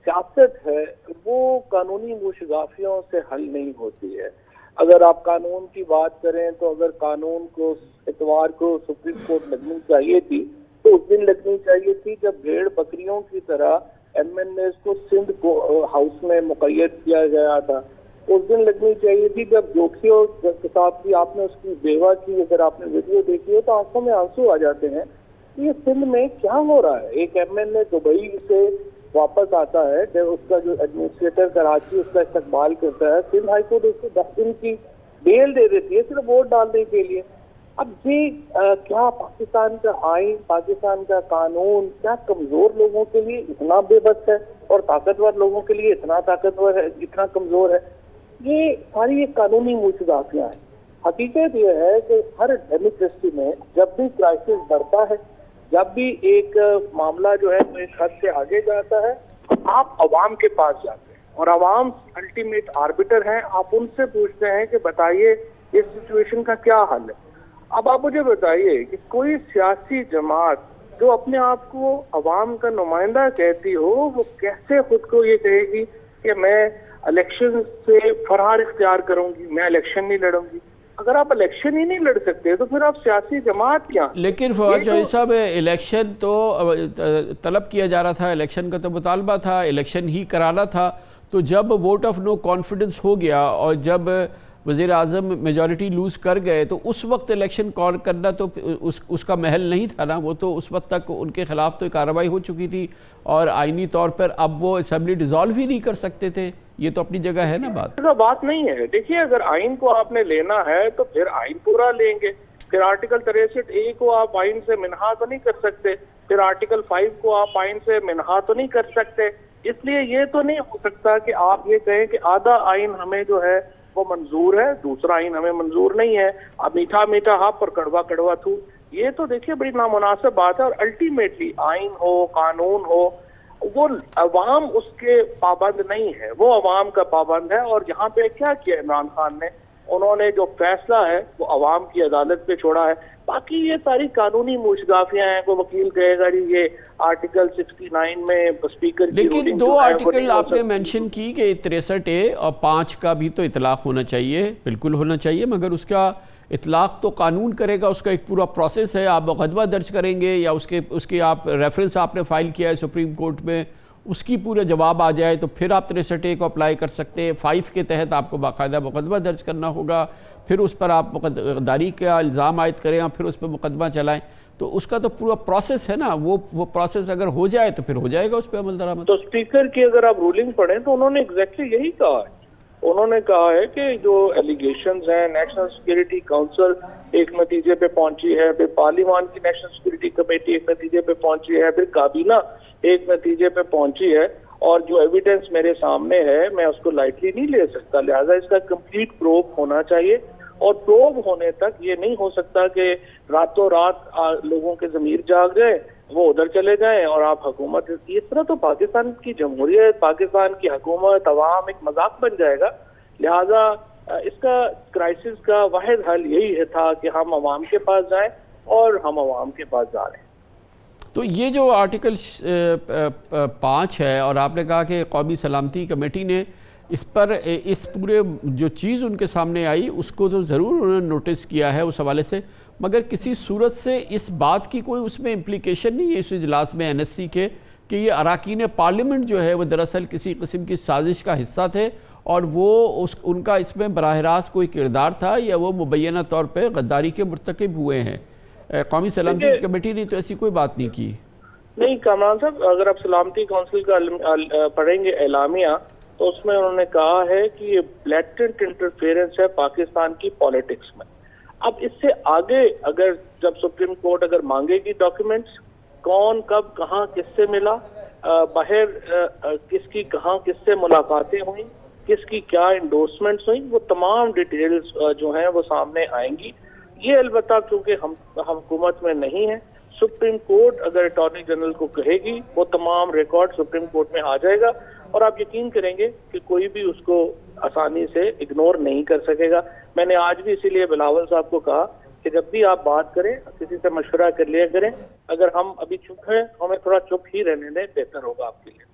सियासत है वो कानूनी मुशगाफियों से हल नहीं होती है। अगर आप कानून की बात करें तो अगर कानून को इतवार को सुप्रीम कोर्ट लगनी चाहिए थी तो उस दिन लगनी चाहिए थी जब भेड़ बकरियों की तरह एमएनएस को सिंध को हाउस में मुक़य्यद किया गया था। उस दिन लगनी चाहिए थी जब जोखियों के साथ भी आपने उसकी बेवा की, अगर आपने वीडियो देखी हो तो आंखों में आंसू आ जाते हैं कि ये सिंध में क्या हो रहा है। एक एमएनए दुबई से वापस आता है, जब उसका जो एडमिनिस्ट्रेटर कराची उसका इस्तकबाल करता है, सिंध हाई कोर्ट उसको 10 दिन की बेल दे देती है सिर्फ वोट डालने के लिए। अब ये क्या पाकिस्तान का आइन, पाकिस्तान का कानून क्या कमजोर लोगों के लिए इतना बेबस है और ताकतवर लोगों के लिए इतना ताकतवर है, इतना कमजोर है? ये सारी एक कानूनी मुशगाफियां हैं। हकीकत ये है कि हर डेमोक्रेसी में जब भी क्राइसिस बढ़ता है, जब भी एक मामला जो है तो एक हद से आगे जाता है, आप अवाम के पास जाते हैं और अवाम अल्टीमेट आर्बिटर हैं। आप उनसे पूछते हैं कि बताइए इस सिचुएशन का क्या हल है। अब आप मुझे बताइए कि कोई सियासी जमात जो अपने आप को अवाम का नुमाइंदा कहती हो, वो कैसे खुद को ये कहेगी कि मैं इलेक्शन से फरार इख्तियार करूंगी, मैं इलेक्शन नहीं लड़ूंगी? अगर आप इलेक्शन ही नहीं लड़ सकते तो फिर आप सियासी जमात क्या? लेकिन फवाद चौधरी साहब, इलेक्शन तो तलब किया जा रहा था, इलेक्शन का तो मुतालबा था, इलेक्शन ही कराना था। तो जब वोट ऑफ नो कॉन्फिडेंस हो गया और जब वज़ीर आज़म मेजॉरिटी लूज़ कर गए तो उस वक्त इलेक्शन कॉल करना तो उसका महल नहीं था ना। वो तो उस वक्त तक उनके ख़िलाफ़ तो कार्रवाई हो चुकी थी और आइनी तौर पर अब वो असम्बली डिज़ोल्व ही नहीं कर सकते थे। ये तो अपनी जगह है ना बात। ऐसा बात नहीं है। देखिए, अगर आइन को आपने लेना है तो फिर आइन पूरा लेंगे। फिर आर्टिकल 63A को आप आइन से मिनहा तो नहीं कर सकते, फिर आर्टिकल 5 को आप आइन से मिनहा तो नहीं कर सकते। इसलिए ये तो नहीं हो सकता कि आप ये कहें कि आधा आइन हमें जो है वो मंजूर है, दूसरा आइन हमें मंजूर नहीं है। अब मीठा मीठा हप और कड़वा कड़वा थू, ये तो देखिए बड़ी नामुनासिब बात है। और अल्टीमेटली आइन हो, कानून हो, वो अवाम उसके पाबंद नहीं है, वो अवाम का पाबंद है। और यहाँ पे क्या किया इमरान खान ने, उन्होंने जो फैसला है वो अवाम की अदालत पे छोड़ा है। बाकी ये सारी कानूनी मुशगाफियां हैं। कोई वकील कहेगा जी ये आर्टिकल 69 में स्पीकर की लेकिन 2 आर्टिकल आपने मेंशन की कि 63A और 5 का भी तो इतलाक होना चाहिए, बिल्कुल होना चाहिए, मगर उसका इतलाक तो कानून करेगा, उसका एक पूरा प्रोसेस है। आप मुकदमा दर्ज करेंगे या उसके आप रेफरेंस आपने फ़ाइल किया है सुप्रीम कोर्ट में, उसकी पूरा जवाब आ जाए तो फिर आप 63A को अप्लाई कर सकते हैं। 5 के तहत आपको बाकायदा मुकदमा दर्ज करना होगा, फिर उस पर आप गद्दारी का इल्ज़ाम आयद करें और फिर उस पर मुकदमा चलाएं। तो उसका तो पूरा प्रोसेस है ना, वो प्रोसेस अगर हो जाए तो फिर हो जाएगा उस पर अमल दरामद। तो स्पीकर की अगर आप रूलिंग पढ़ें तो उन्होंने एग्जैक्टली यही कहा है। उन्होंने कहा है कि जो एलिगेशंस हैं, नेशनल सिक्योरिटी काउंसिल एक नतीजे पे पहुंची है, फिर पार्लियामान की नेशनल सिक्योरिटी कमेटी एक नतीजे पे पहुंची है, फिर काबीना एक नतीजे पे पहुंची है, और जो एविडेंस मेरे सामने है मैं उसको लाइटली नहीं ले सकता। लिहाजा इसका कंप्लीट प्रूफ होना चाहिए और प्रूव होने तक ये नहीं हो सकता कि रातों रात लोगों के ज़मीर जाग जाए, वो उधर चले जाएं और आप हुकूमत, इस तरह तो पाकिस्तान की जमहूरियत, पाकिस्तान की हुकूमत, अवाम एक मजाक बन जाएगा। लिहाजा इसका क्राइसिस का वाहिद हल यही था कि हम अवाम के पास जाएं और हम अवाम के पास जा रहे हैं। तो ये जो आर्टिकल 5 है और आपने कहा कि कौमी सलामती कमेटी ने इस पर इस पूरे जो चीज़ उनके सामने आई उसको तो ज़रूर उन्होंने नोटिस किया है उस हवाले से, मगर किसी सूरत से इस बात की कोई उसमें इम्प्लीकेशन नहीं है इस इजलास में एनएससी के कि ये अराकीन पार्लियामेंट जो है वो दरअसल किसी किस्म की साजिश का हिस्सा थे और वो उनका इसमें बराह रास्त कोई किरदार था या वो मुबैना तौर पर गद्दारी के मुर्तकिब हुए हैं। कौमी सलामती कमेटी ने तो ऐसी कोई बात नहीं की। नहीं कामरान साहब, अगर आप सलामती काउंसिल का पढ़ेंगे एलामिया तो उसमें उन्होंने कहा है कि ये ब्लैटेंट इंटरफेरेंस है पाकिस्तान की पॉलिटिक्स में। अब इससे आगे अगर जब सुप्रीम कोर्ट अगर मांगेगी डॉक्यूमेंट्स, कौन कब कहाँ किससे मिला, बाहर किसकी कहाँ किससे मुलाकातें हुई, किसकी क्या इंडोर्समेंट्स हुई, वो तमाम डिटेल्स जो हैं वो सामने आएंगी। ये अलबत्ता क्योंकि हम हुकूमत में नहीं है, सुप्रीम कोर्ट अगर अटॉर्नी जनरल को कहेगी वो तमाम रिकॉर्ड सुप्रीम कोर्ट में आ जाएगा और आप यकीन करेंगे कि कोई भी उसको आसानी से इग्नोर नहीं कर सकेगा। मैंने आज भी इसीलिए बिलावल साहब को कहा कि जब भी आप बात करें किसी से मशवरा कर लिया करें, अगर हम अभी चुप हैं हमें थोड़ा चुप ही रहने दें, बेहतर होगा आपके लिए।